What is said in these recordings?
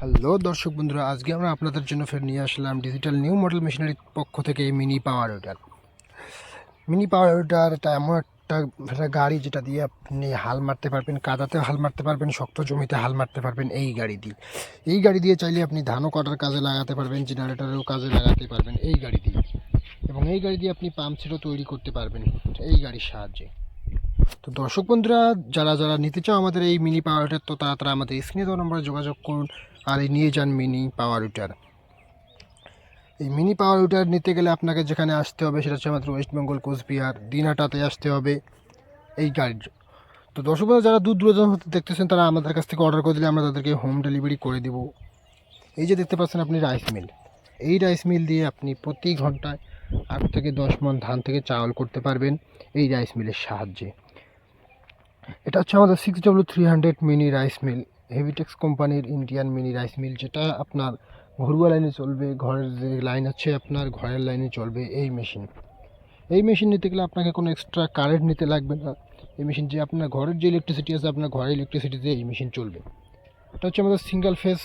Hello দর্শক বন্ধুরা, আজকে আমরা আপনাদের জন্য ফের নিয়ে আসলাম ডিজিটাল নিউ মডেল মেশিনারির পক্ষ থেকে এই মিনি পাওয়ার রোটার। মিনি পাওয়ার রোটার এটা এমন একটা গাড়ি যেটা দিয়ে আপনি হাল মারতে পারবেন, কাদাতে হাল মারতে পারবেন, শক্ত জমিতে হাল মারতে পারবেন। এই গাড়ি দিয়ে চাইলে আপনি ধানও কাটার কাজে লাগাতে পারবেন, জেনারেটরেও কাজে লাগাতে পারবেন এই গাড়ি দিয়ে। এবং এই গাড়ি দিয়ে আপনি পাম্প সেটও তৈরি করতে পারবেন এই গাড়ির সাহায্যে। তো দর্শক বন্ধুরা, যারা যারা নিতে চাও আমাদের এই মিনি পাওয়ার রোটার, তো তারা আমাদের স্ক্রিনে দেওয়া নম্বরে যোগাযোগ করুন আর এই নিয়ে যান মিনি পাওয়ার রোটার। এই মিনি পাওয়ার রোটার নিতে গেলে আপনাকে যেখানে আসতে হবে সেটা হচ্ছে আমাদের ওয়েস্ট বেঙ্গল কোচবিহার দিনহাটাতে আসতে হবে এই গাড়ির। তো দর্শক বন্ধুরা, যারা দূর দূরান্ত হতে দেখতেছেন তারা আমাদের কাছ থেকে অর্ডার করে দিলে আমরা তাদেরকে হোম ডেলিভারি করে দেবো। এই যে দেখতে পাচ্ছেন আপনি রাইস মিল, এই রাইস মিল দিয়ে আপনি প্রতি ঘন্টায় 8 থেকে 10 মণ ধান থেকে চাউল করতে পারবেন এই রাইস মিলের সাহায্যে। এটা হচ্ছে আমাদের 6W300 মিনি রাইস মিল, হেভিটেক্স কোম্পানির ইন্ডিয়ান মিনি রাইস মিল, যেটা আপনার ঘরোয়া লাইনে চলবে। ঘরের যে লাইন আছে আপনার ঘরের লাইনে চলবে এই মেশিন নিতে গেলে আপনাকে কোনো এক্সট্রা কারেন্ট নিতে লাগবে না। এই মেশিন যে আপনার ঘরের যে ইলেকট্রিসিটি আছে আপনার ঘরের ইলেকট্রিসিটিতে এই মেশিন চলবে। এটা হচ্ছে আমাদের সিঙ্গেল ফেস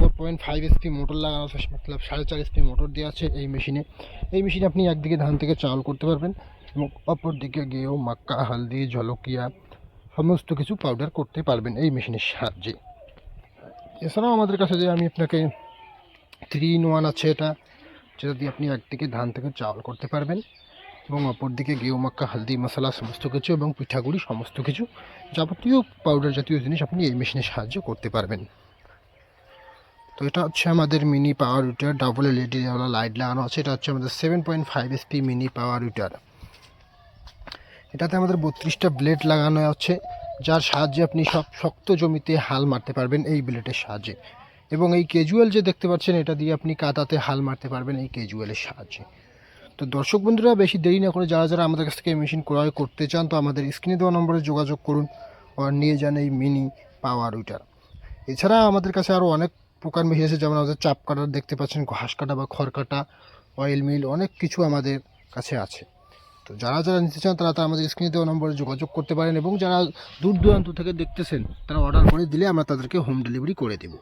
4.5 HP মোটর লাগানো আছে, মতলব 4.5 HP মোটর দেওয়া আছে এই মেশিনে আপনি একদিকে ধান থেকে চাউল করতে পারবেন এবং অপর দিকে গিয়েও মাক্কা, হালদি, জলকিয়া সমস্ত কিছু পাউডার করতে পারবেন এই মেশিনের সাহায্যে। এছাড়াও আমাদের কাছে যে আমি আপনাকে 3-in-1 আছে, যেটা দিয়ে আপনি একদিকে ধান থেকে চাউল করতে পারবেন এবং অপর দিকে গেউ মাক্কা, হালদি, মশলা সমস্ত কিছু এবং পিঠাগুড়ি সমস্ত কিছু যাবতীয় পাউডার জাতীয় জিনিস আপনি এই মেশিনের সাহায্যে করতে পারবেন। তো এটা হচ্ছে আমাদের mini power rotor, double LED light লাগানো আছে। এটা হচ্ছে আমাদের 7.5 HP মিনি পাওয়ার রুটার। এটাতে আমাদের 32টা ব্লেড লাগানো আছে, যার সাহায্যে আপনি সব শক্ত জমিতে হাল মারতে পারবেন এই ব্লেডের সাহায্যে। এবং এই ক্যাজুয়াল যে দেখতে পাচ্ছেন, এটা দিয়ে আপনি কাদাতে হাল মারতে পারবেন এই ক্যাজুয়ালের সাহায্যে। তো দর্শক বন্ধুরা, বেশি দেরি না করে যারা যারা আমাদের কাছ থেকে মেশিন ক্রয় করতে চান তো আমাদের স্ক্রিনে দেওয়া নম্বরে যোগাযোগ করুন আর নিয়ে যান এই মিনি পাওয়ার রুটার। এছাড়া আমাদের কাছে আরও অনেক প্রকার মেশিন আছে, যেমন আমাদের চাপ কাটার দেখতে পাচ্ছেন, ঘাস কাটা বা খড় কাটা, অয়েল মিল, অনেক কিছু আমাদের কাছে আছে। তো যারা যারা নিতে চান তারা আমাদের স্ক্রিনে দেওয়া নম্বরে যোগাযোগ করতে পারেন এবং যারা দূর দূরান্ত থেকে দেখতেছেন তারা অর্ডার করে দিলে আমরা তাদেরকে হোম ডেলিভারি করে দেবো।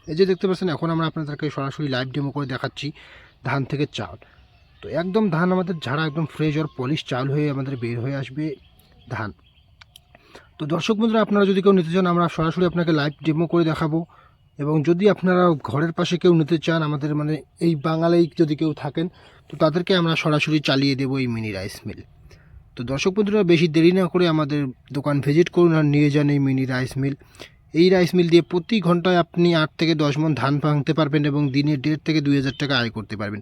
এই যে দেখতে পাচ্ছেন, এখন আমরা আপনাদেরকে সরাসরি লাইভ ডেমো করে দেখাচ্ছি ধান থেকে চাল। তো একদম ধান আমাদের ঝাড়া একদম ফ্রেশ আর পলিশ চাল হয়ে আমাদের বের হয়ে আসবে ধান। তো দর্শক বন্ধুরা, আপনারা যদি কেউ নিতে চান আমরা সরাসরি আপনাকে লাইভ ডেমো করে দেখাবো। এবং যদি আপনারা ঘরের পাশে কেউ নিতে চান, আমাদের এই বাঙালি যদি কেউ থাকেন তো তাদেরকে আমরা সরাসরি চালিয়ে দেবো এই মিনি রাইস মিল। তো দর্শক বন্ধুরা, বেশি দেরি না করে আমাদের দোকান ভিজিট করুন আর নিয়ে যান এই মিনি রাইস মিল। এই রাইস মিল দিয়ে প্রতি ঘন্টায় আপনি 8 থেকে 10 মণ ধান ভাঙতে পারবেন এবং দিনে 1.5 থেকে 2,000 টাকা আয় করতে পারবেন।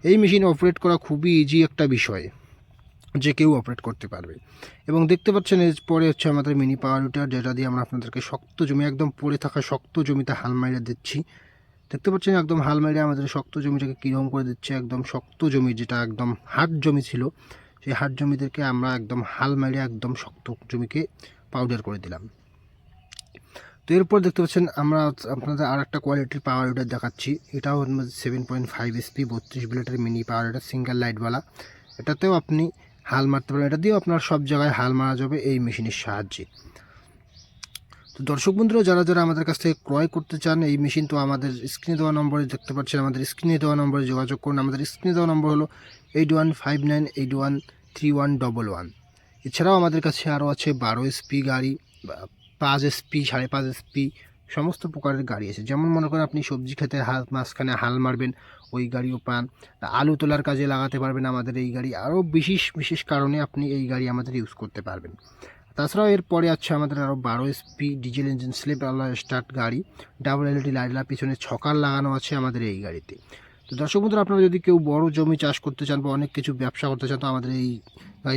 এই মেশিন অপারেট করা খুবই ইজি একটা বিষয়, যে কেউ অপারেট করতে পারবে। এবং দেখতে পাচ্ছেন এরপরে হচ্ছে আমাদের মিনি পাওয়ার রুটার, যেটা দিয়ে আমরা আপনাদেরকে শক্ত জমি, একদম পড়ে থাকা শক্ত জমিতে হাল মাইরে দিচ্ছি। দেখতে পাচ্ছেন একদম হাল মাইরে আমাদের শক্ত জমিটাকে কীরকম করে দিচ্ছে। একদম শক্ত জমি, যেটা একদম হার্ড জমি ছিল, সেই হার্ড জমিদেরকে আমরা একদম হাল মাইরে একদম শক্ত জমিকে পাউডার করে দিলাম। তো এরপর দেখতে পাচ্ছেন আমরা আপনাদের আর একটা কোয়ালিটির পাওয়ার রুটার দেখাচ্ছি। এটাও 7.5 HP 32 ব্লেডের মিনি পাওয়ার রুটার, সিঙ্গেল লাইটওয়ালা। এটাতেও আপনি হাল মারতে পারবেন, এটা দিয়েও আপনার সব জায়গায় হাল মারা যাবে এই মেশিনের সাহায্যে। তো দর্শক বন্ধুরা, যারা যারা আমাদের কাছ থেকে ক্রয় করতে চান এই মেশিন, তো আমাদের স্ক্রিনে দেওয়া নম্বরে দেখতে পাচ্ছেন, আমাদের স্ক্রিনে দেওয়া নম্বরে যোগাযোগ করুন। আমাদের স্ক্রিনে দেওয়া নম্বর হলো 8159813111। এছাড়াও আমাদের কাছে আরও আছে 12 SP গাড়ি, 5 SP, 5.5 SP, সমস্ত প্রকারের গাড়ি আছে। যেমন মনে করেন আপনি সবজি ক্ষেতের মাঝখানে হাল মারবেন, ওই গাড়িও পান। আলু তোলার কাজে লাগাতে পারবেন আমাদের এই গাড়ি। আরও বিশেষ বিশেষ কারণে আপনি এই গাড়ি আমাদের ইউজ করতে পারবেন। তাছাড়াও এরপরে আছে আমাদের আরও 12 SP ডিজেল ইঞ্জিন স্লিপ আলা স্টার্ট গাড়ি, ডাবল এলইডি লাইটলা, পিছনে ছকার লাগানো আছে আমাদের এই গাড়িতে। তো দর্শক বন্ধুরা, আপনারা যদি কেউ বড় জমি চাষ করতে চান বা অনেক কিছু ব্যবসা করতে চান তো আমাদের এই গাড়ি